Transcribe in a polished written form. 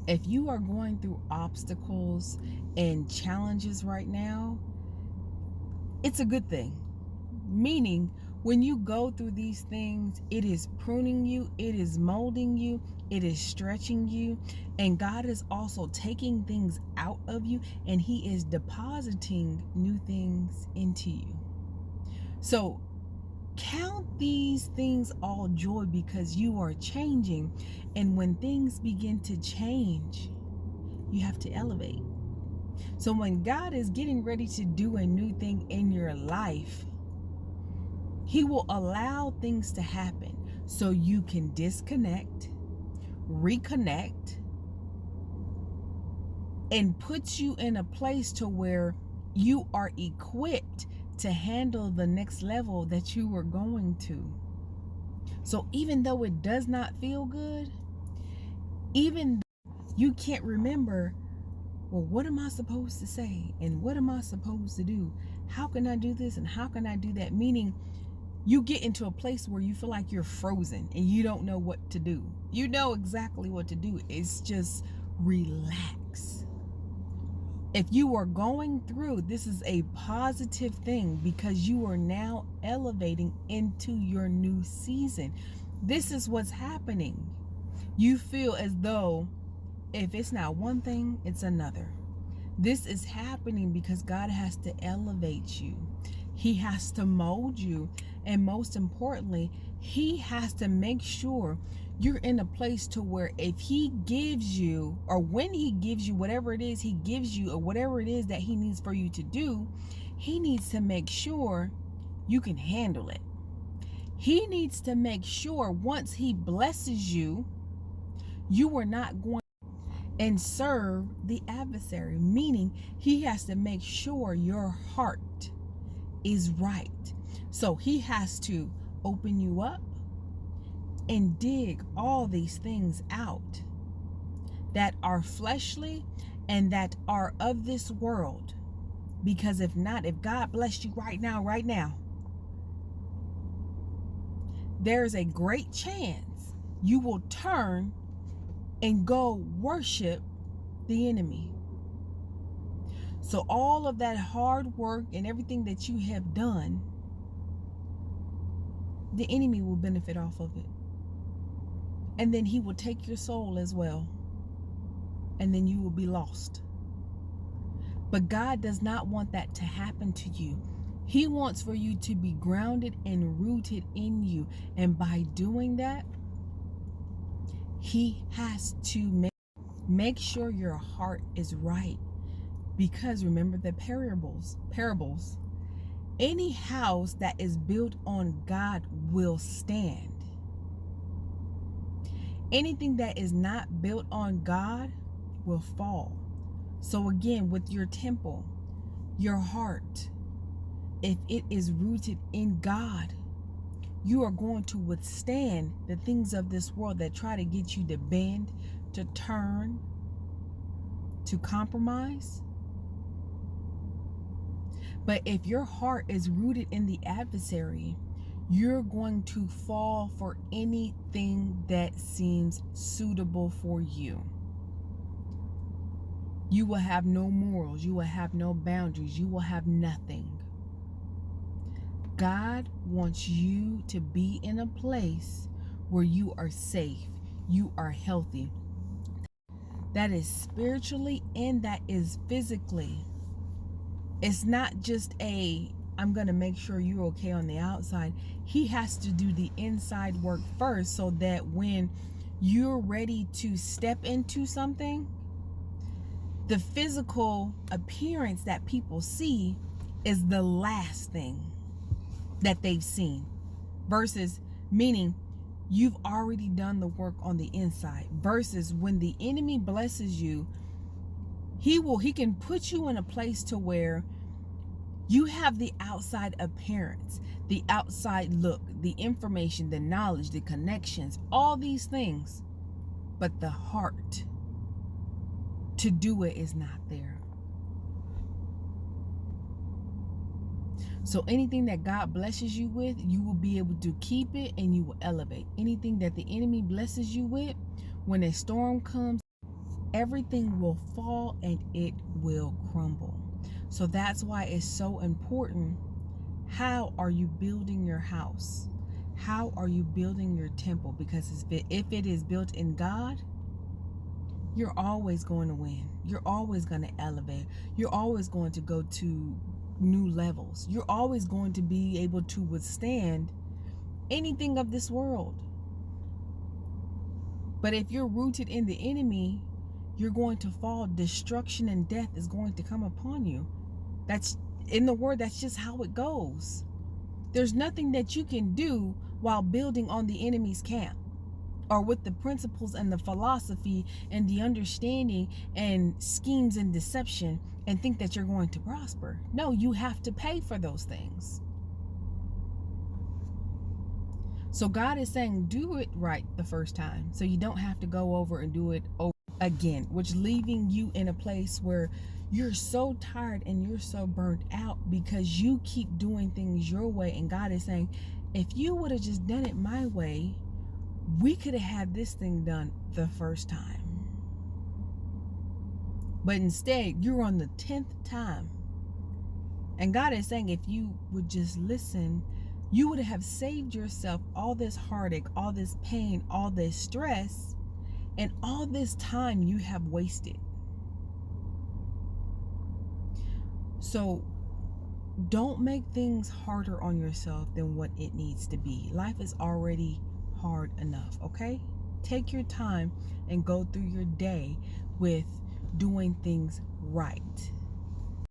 If you are going through obstacles and challenges right now, it's a good thing. Meaning, when you go through these things, it is pruning you, it is molding you, it is stretching you, and God is also taking things out of you and He is depositing new things into you. So, count these things all joy because you are changing, and when things begin to change, you have to elevate. So, when God is getting ready to do a new thing in your life, He will allow things to happen so you can disconnect, reconnect, and put you in a place to where you are equipped to handle the next level that you were going to. So even though it does not feel good, even you can't remember, well, what am I supposed to say? And what am I supposed to do? How can I do this? And how can I do that? Meaning, you get into a place where you feel like you're frozen and you don't know what to do. You know exactly what to do. It's just relax. If you are going through, this is a positive thing because you are now elevating into your new season. This is what's happening. You feel as though if it's not one thing, it's another. This is happening because God has to elevate you. He has to mold you. And most importantly, He has to make sure you're in a place to where if He gives you, or when He gives you whatever it is He gives you, or whatever it is that He needs for you to do, He needs to make sure you can handle it. He needs to make sure once He blesses you, you are not going and serve the adversary, meaning He has to make sure your heart is right. So He has to open you up and dig all these things out that are fleshly and that are of this world. Because if not, if God blessed you right now, there's a great chance you will turn and go worship the enemy. So all of that hard work and everything that you have done, the enemy will benefit off of it. And then he will take your soul as well. And then you will be lost. But God does not want that to happen to you. He wants for you to be grounded and rooted in you. And by doing that, He has to make sure your heart is right. Because remember the parables. Any house that is built on God will stand. Anything that is not built on God will fall. So again, with your temple, your heart, if it is rooted in God, you are going to withstand the things of this world that try to get you to bend, to turn, to compromise. But if your heart is rooted in the adversary, you're going to fall for anything that seems suitable for you. You will have no morals. You will have no boundaries. You will have nothing. God wants you to be in a place where you are safe, you are healthy. That is spiritually and that is physically. It's not just I'm going to make sure you're okay on the outside. He has to do the inside work first so that when you're ready to step into something, the physical appearance that people see is the last thing that they've seen. Versus meaning you've already done the work on the inside. Versus when the enemy blesses you, he can put you in a place to where you have the outside appearance, the outside look, the information, the knowledge, the connections, all these things. But the heart to do it is not there. So anything that God blesses you with, you will be able to keep it and you will elevate. Anything that the enemy blesses you with, when a storm comes, everything will fall and it will crumble. So that's why it's so important. How are you building your house? How are you building your temple? Because if it is built in God, you're always going to win. You're always going to elevate. You're always going to go to new levels. You're always going to be able to withstand anything of this world. But if you're rooted in the enemy, you're going to fall. Destruction and death is going to come upon you. That's in the word. That's just how it goes. There's nothing that you can do while building on the enemy's camp, or with the principles and the philosophy and the understanding and schemes and deception, and think that you're going to prosper. No, you have to pay for those things. So God is saying, do it right the first time, so you don't have to go over and do it over again, which leaving you in a place where you're so tired and you're so burnt out because you keep doing things your way. And God is saying, if you would have just done it my way, we could have had this thing done the first time. But instead, you're on the 10th time. And God is saying, if you would just listen, you would have saved yourself all this heartache, all this pain, all this stress, and all this time you have wasted. So don't make things harder on yourself than what it needs to be. Life is already hard enough, okay? Take your time and go through your day with doing things right.